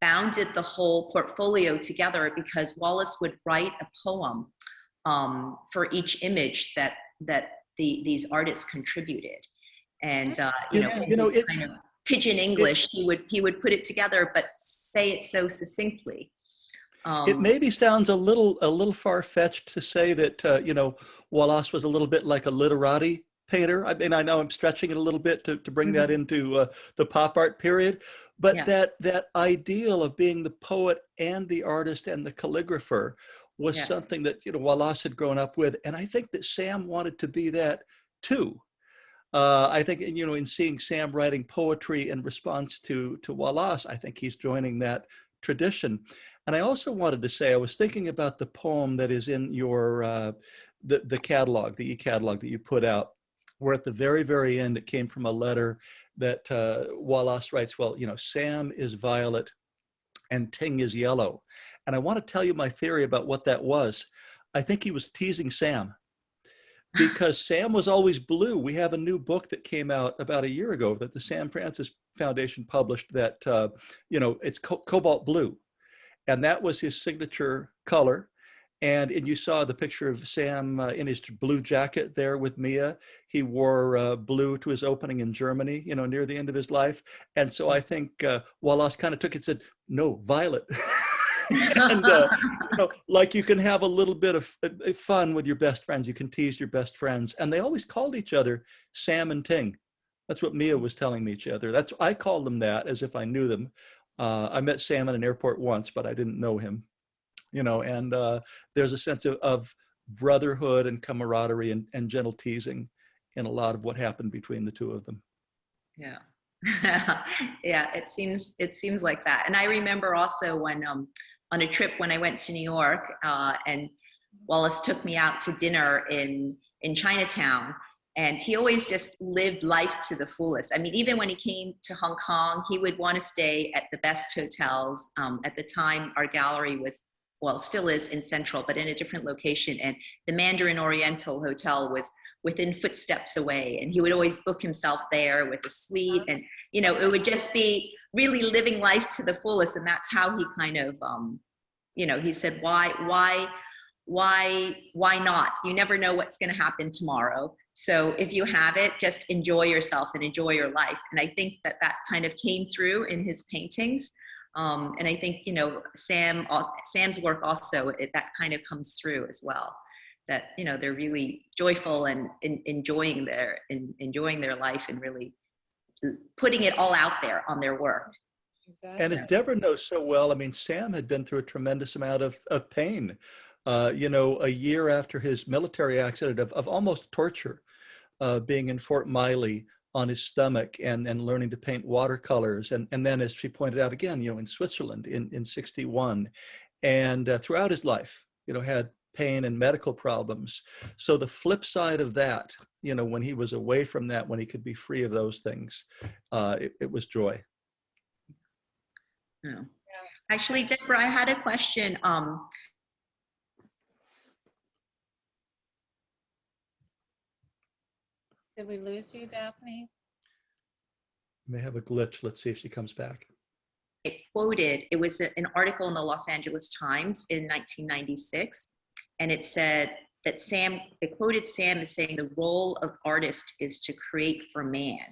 A: bounded the whole portfolio together, because Wallace would write a poem for each image that these artists contributed. And kind of pidgin English, he would put it together, but say it so succinctly.
B: It maybe sounds a little far-fetched to say that Wallace was a little bit like a literati painter. I mean, I know I'm stretching it a little bit to bring that into the pop art period, but
A: Yeah.
B: that ideal of being the poet and the artist and the calligrapher was
A: Yeah.
B: something that Wallace had grown up with, and I think that Sam wanted to be that too. I think in seeing Sam writing poetry in response to Wallace, I think he's joining that tradition. And I also wanted to say, I was thinking about the poem that is in your the catalog, the e-catalog that you put out, where at the very, very end, it came from a letter that Wallace writes, well, Sam is violet and Ting is yellow. And I want to tell you my theory about what that was. I think he was teasing Sam, because Sam was always blue. We have a new book that came out about a year ago that the Sam Francis Foundation published that, it's cobalt blue. And that was his signature color. And you saw the picture of Sam in his blue jacket there with Mia. He wore blue to his opening in Germany, near the end of his life. And so I think Wallace kind of took it and said, no, violet. And like you can have a little bit of fun with your best friends. You can tease your best friends. And they always called each other Sam and Ting. That's what Mia was telling each other. I called them that as if I knew them. I met Sam at an airport once, but I didn't know him. And there's a sense of brotherhood and camaraderie and gentle teasing in a lot of what happened between the two of them.
A: Yeah. Yeah, it seems like that. And I remember also when on a trip when I went to New York, and Wallace took me out to dinner in Chinatown, and he always just lived life to the fullest. I mean, even when he came to Hong Kong, he would want to stay at the best hotels. At the time, our gallery was, well, still is in Central, but in a different location. And the Mandarin Oriental Hotel was within footsteps away. And he would always book himself there with a suite. And, it would just be really living life to the fullest. And that's how he kind of, he said, why not? You never know what's going to happen tomorrow. So if you have it, just enjoy yourself and enjoy your life. And I think that kind of came through in his paintings. And I think, Sam's work also, that kind of comes through as well, that, they're really joyful and enjoying their life and really putting it all out there on their work.
C: Exactly.
B: And as Debra knows so well, I mean, Sam had been through a tremendous amount of pain, a year after his military accident of almost torture, being in Fort Miley on his stomach and learning to paint watercolors. And then, as she pointed out again, in Switzerland in 61, and throughout his life, had pain and medical problems. So the flip side of that, when he was away from that, when he could be free of those things, it was joy.
A: Yeah. Actually, Deborah, I had a question.
C: Did we lose you, Daphne?
B: May have a glitch. Let's see if she comes back.
A: It was an article in the Los Angeles Times in 1996, and it said that it quoted Sam as saying the role of artist is to create for man.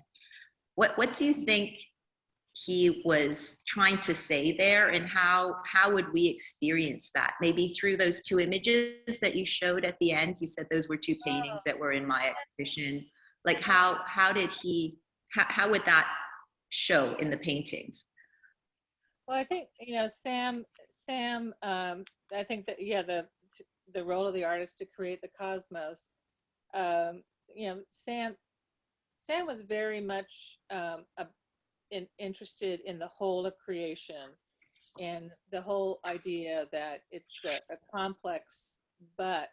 A: What do you think he was trying to say there, and how would we experience that? Maybe through those two images that you showed at the end. You said those were two paintings that were in my exhibition. Like how would that show in the paintings?
C: Well, I think, Sam, I think that, yeah, the role of the artist to create the cosmos. Sam was very much interested in the whole of creation, and the whole idea that it's a complex, but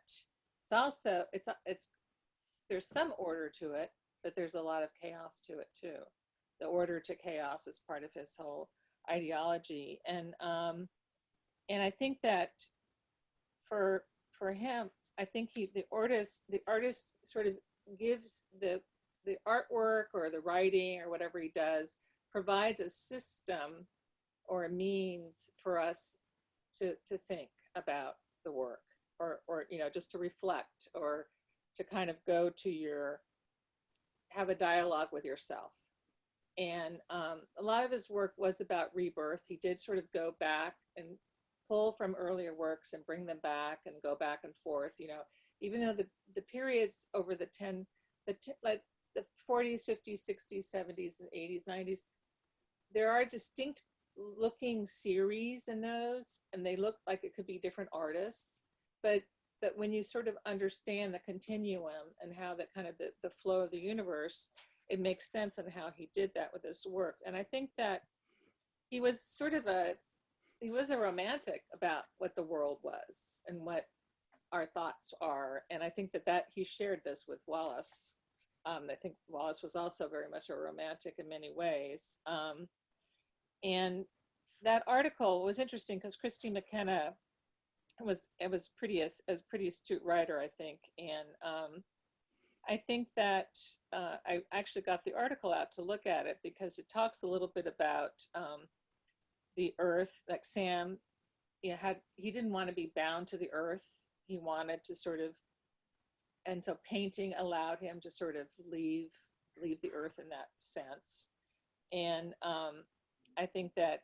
C: it's also, there's some order to it, but there's a lot of chaos to it too. The order to chaos is part of his whole ideology. And I think that for him, I think the artist sort of gives the artwork or the writing or whatever he does, provides a system or a means for us to think about the work, or just to reflect, or to kind of go to have a dialogue with yourself. And a lot of his work was about rebirth. He did sort of go back and pull from earlier works and bring them back and go back and forth, you know, even though the periods over like the 40s, 50s, 60s, 70s, and 80s, 90s, there are distinct looking series in those, and they look like it could be different artists, but when you sort of understand the continuum and how that kind of the flow of the universe, it makes sense in how he did that with his work. And I think that he was sort of a romantic about what the world was and what our thoughts are. And I think that he shared this with Wallace. I think Wallace was also very much a romantic in many ways. And that article was interesting because Christy McKenna was pretty astute writer, I think. And I think that I actually got the article out to look at it because it talks a little bit about the earth. Like Sam, you know, he didn't want to be bound to the earth. He wanted to sort of, and so painting allowed him to sort of leave the earth in that sense. And I think that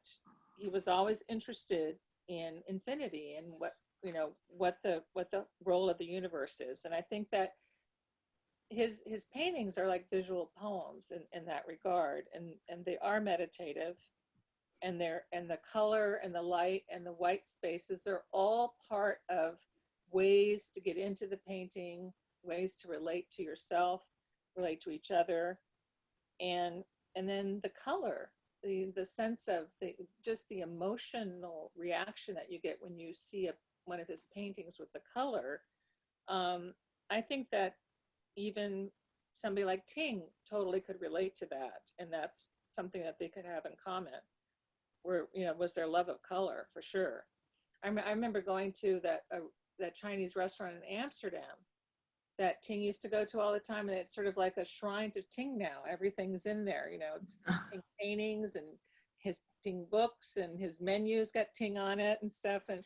C: he was always interested in infinity and what the role of the universe is. And I think that his paintings are like visual poems in that regard, and they are meditative, and the color and the light and the white spaces are all part of ways to get into the painting, ways to relate to yourself, relate to each other, and then the color, the sense of just the emotional reaction that you get when you see one of his paintings with the color. I think that even somebody like Ting totally could relate to that, and that's something that they could have in common, where, you know, was their love of color, for sure. I remember going to that Chinese restaurant in Amsterdam that Ting used to go to all the time, and it's sort of like a shrine to Ting now. Everything's in there, you know, it's Ting paintings and his Ting books, and his menu's got Ting on it and stuff. And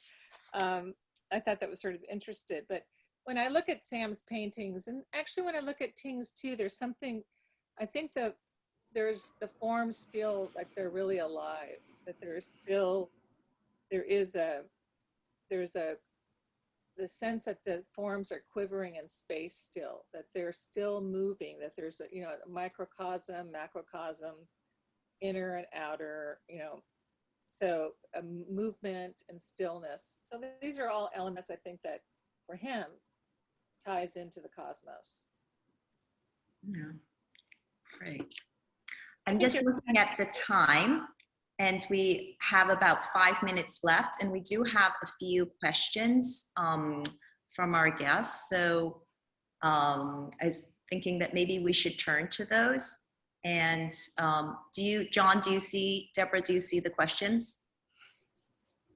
C: I thought that was sort of interesting. But when I look at Sam's paintings, and actually when I look at Ting's too, there's something, I think the forms feel like they're really alive, that there's the sense that the forms are quivering in space still, that they're still moving, that there's a microcosm, macrocosm, inner and outer, so a movement and stillness. So these are all elements, I think, that for him ties into the cosmos.
A: Yeah, great. I'm just looking at the time, and we have about 5 minutes left, and we do have a few questions from our guests. So I was thinking that maybe we should turn to those. And John, do you see, Deborah, do you see the questions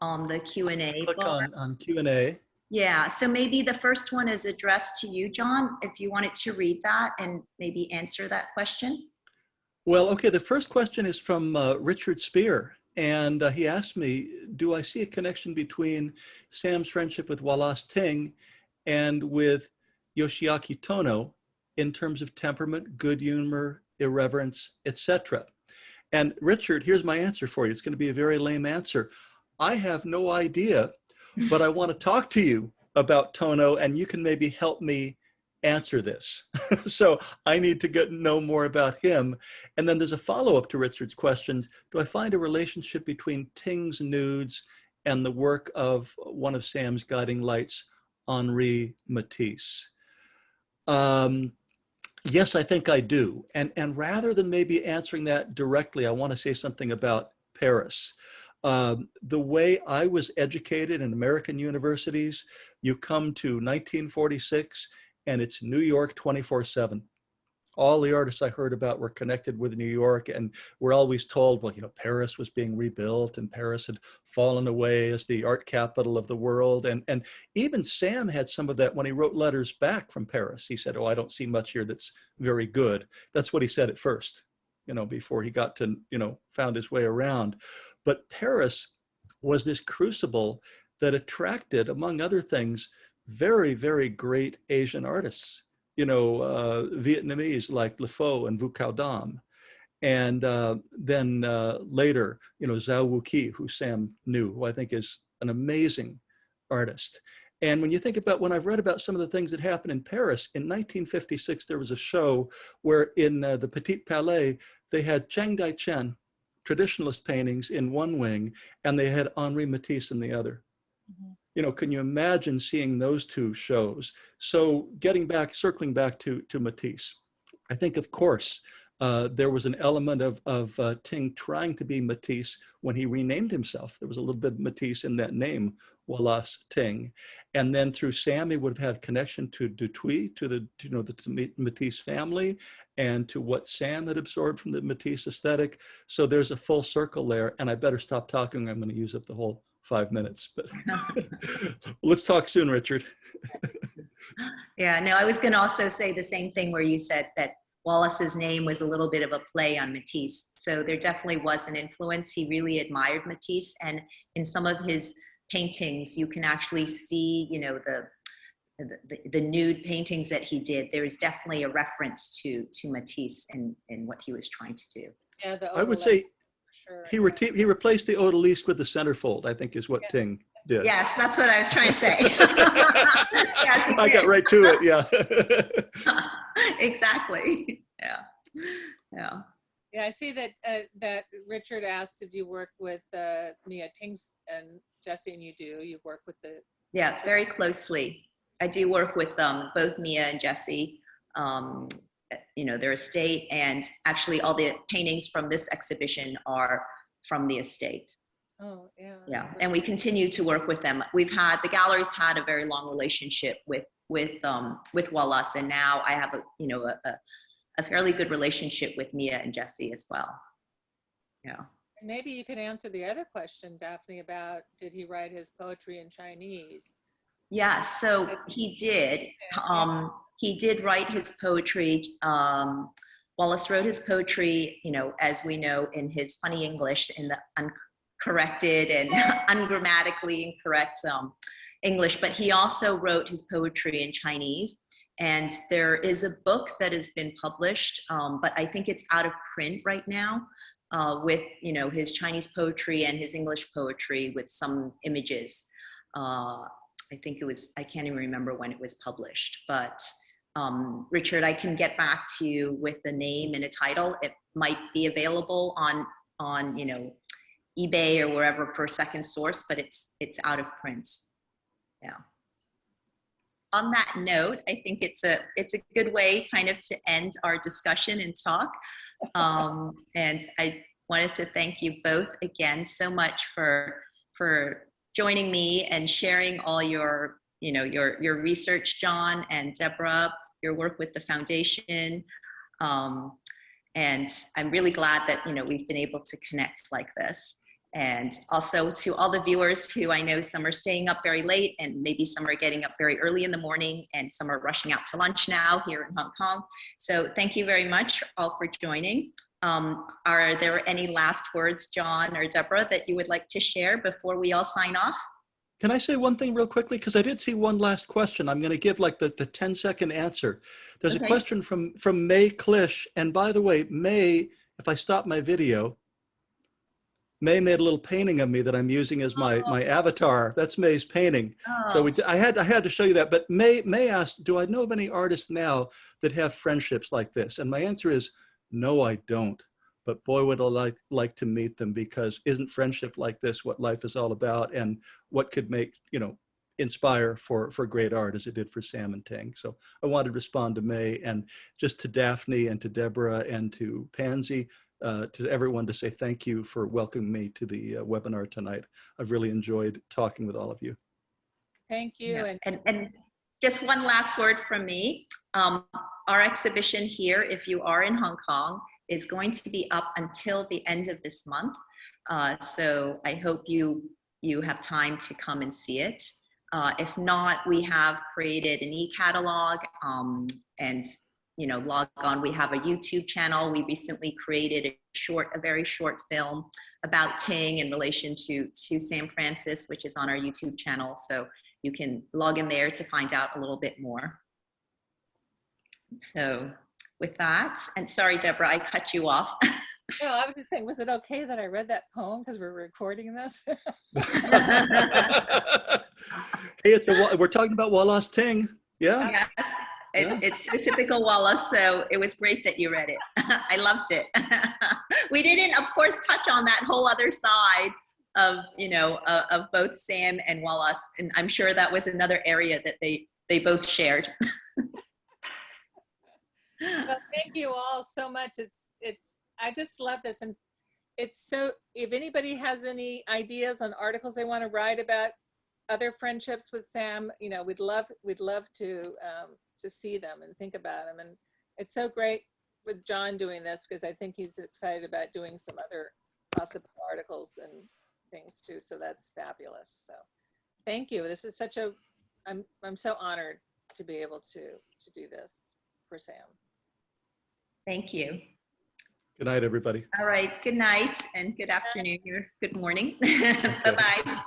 A: on the Q&A?
B: Click on Q&A.
A: Yeah, so maybe the first one is addressed to you, John, if you wanted to read that and maybe answer that question.
B: Well, okay, the first question is from Richard Spear, and he asked me, do I see a connection between Sam's friendship with Wallace Ting and with Yoshiaki Tono in terms of temperament, good humor, irreverence, etc.? And Richard, here's my answer for you. It's going to be a very lame answer. I have no idea, but I want to talk to you about Tono, and you can maybe help me answer this. So I need to know more about him. And then there's a follow-up to Richard's question. Do I find a relationship between Ting's nudes and the work of one of Sam's guiding lights, Henri Matisse? Yes, I think I do. And rather than maybe answering that directly, I want to say something about Paris. The way I was educated in American universities, you come to 1946 and it's New York 24/7. All the artists I heard about were connected with New York, and we're always told, well, Paris was being rebuilt and Paris had fallen away as the art capital of the world. And even Sam had some of that when he wrote letters back from Paris. He said, oh, I don't see much here that's very good. That's what he said at first, before he got to, found his way around. But Paris was this crucible that attracted, among other things, very, very great Asian artists, Vietnamese like Le Faux and Vu Cao Dam. And then later, Zhao Wuqi, who Sam knew, who I think is an amazing artist. And when you think about, when I've read about some of the things that happened in Paris, in 1956, there was a show where in the Petit Palais, they had Chiang Kai-shek, traditionalist paintings in one wing, and they had Henri Matisse in the other. You know, can you imagine seeing those two shows? So circling back to Matisse, I think, of course, there was an element of Ting trying to be Matisse when he renamed himself. There was a little bit of Matisse in that name, Walasse Ting. And then through Sam, he would have had connection to Dutuis, to the Matisse family, and to what Sam had absorbed from the Matisse aesthetic. So there's a full circle there, and I better stop talking. I'm going to use up the whole 5 minutes, but let's talk soon, Richard.
A: Yeah, no, I was going to also say the same thing where you said that Wallace's name was a little bit of a play on Matisse. So there definitely was an influence. He really admired Matisse, and in some of his paintings, you can actually see, you know, the nude paintings that he did. There is definitely a reference to Matisse in what he was trying to do.
C: Yeah,
B: I would say
C: sure.
B: he replaced the odalisque with the centerfold, I think, is what Ting did.
A: Yes, that's what I was trying to say. Yes,
B: I got right to it, yeah.
A: Exactly. Yeah. Yeah.
C: Yeah, I see that that Richard asked if you work with Mia Tings and Jesse, and you do. You work with the.
A: Yes, very closely. I do work with both Mia and Jesse, you know, their estate, and actually all the paintings from this exhibition are from the estate.
C: Oh, yeah.
A: Yeah, and we continue to work with them. The gallery's had a very long relationship with Wallace, and now I have a fairly good relationship with Mia and Jesse as well. Yeah.
C: Maybe you could answer the other question, Daphne, about did he write his poetry in Chinese?
A: Yeah, so he did. He did write his poetry. Wallace wrote his poetry, you know, as we know, in his funny English, in the uncorrected and ungrammatically incorrect English, but he also wrote his poetry in Chinese. And there is a book that has been published, but I think it's out of print right now, with, you know, his Chinese poetry and his English poetry with some images. I think it was, I can't even remember when it was published, but Richard, I can get back to you with the name and a title. It might be available on you know, eBay or wherever for a second source, but it's out of print. Yeah. On that note, I think it's a good way kind of to end our discussion and talk. And I wanted to thank you both again so much for joining me and sharing all your, you know, your research, John and Debra, your work with the foundation. And I'm really glad that, you know, we've been able to connect like this. And also to all the viewers who, I know some are staying up very late, and maybe some are getting up very early in the morning, and some are rushing out to lunch now here in Hong Kong. So thank you very much all for joining. Are there any last words, John or Debra, that you would like to share before we all sign off?
B: Can I say one thing real quickly? Because I did see one last question. I'm going to give like the 10-second answer. There's a question from May Klish. And by the way, May, if I stop my video, May made a little painting of me that I'm using as my avatar. That's May's painting. Oh. So I had to show you that. But May asked, do I know of any artists now that have friendships like this? And my answer is, no, I don't. But boy, would I like to meet them, because isn't friendship like this what life is all about, and what could make, you know, inspire for great art as it did for Sam and Ting. So I wanted to respond to May, and just to Daphne and to Debra and to Pansy, to everyone, to say thank you for welcoming me to the webinar tonight. I've really enjoyed talking with all of you.
C: Thank you.
A: Yeah. And just one last word from me. Our exhibition here, if you are in Hong Kong, is going to be up until the end of this month. So I hope you have time to come and see it. If not, we have created an e-catalog, and, you know, log on. We have a YouTube channel. We recently created a very short film about Ting in relation to Sam Francis, which is on our YouTube channel. So you can log in there to find out a little bit more. So with that, and sorry, Debra, I cut you off.
C: No, I was just saying, was it okay that I read that poem because we're recording this?
B: Hey, we're talking about Wallace Ting. Yeah.
A: Yes,
B: Yeah.
A: it's so typical Wallace, so it was great that you read it. I loved it. We didn't, of course, touch on that whole other side of, you know, of both Sam and Wallace, and I'm sure that was another area that they both shared.
C: Well, thank you all so much. I just love this, and it's so, if anybody has any ideas on articles they want to write about other friendships with Sam, you know, we'd love to see them and think about them. And it's so great with John doing this, because I think he's excited about doing some other possible articles and things too. So that's fabulous. So thank you. This is such a, I'm so honored to be able to do this for Sam.
A: Thank you.
B: Good night, everybody.
A: All right, good night and good afternoon or good morning. Bye-bye.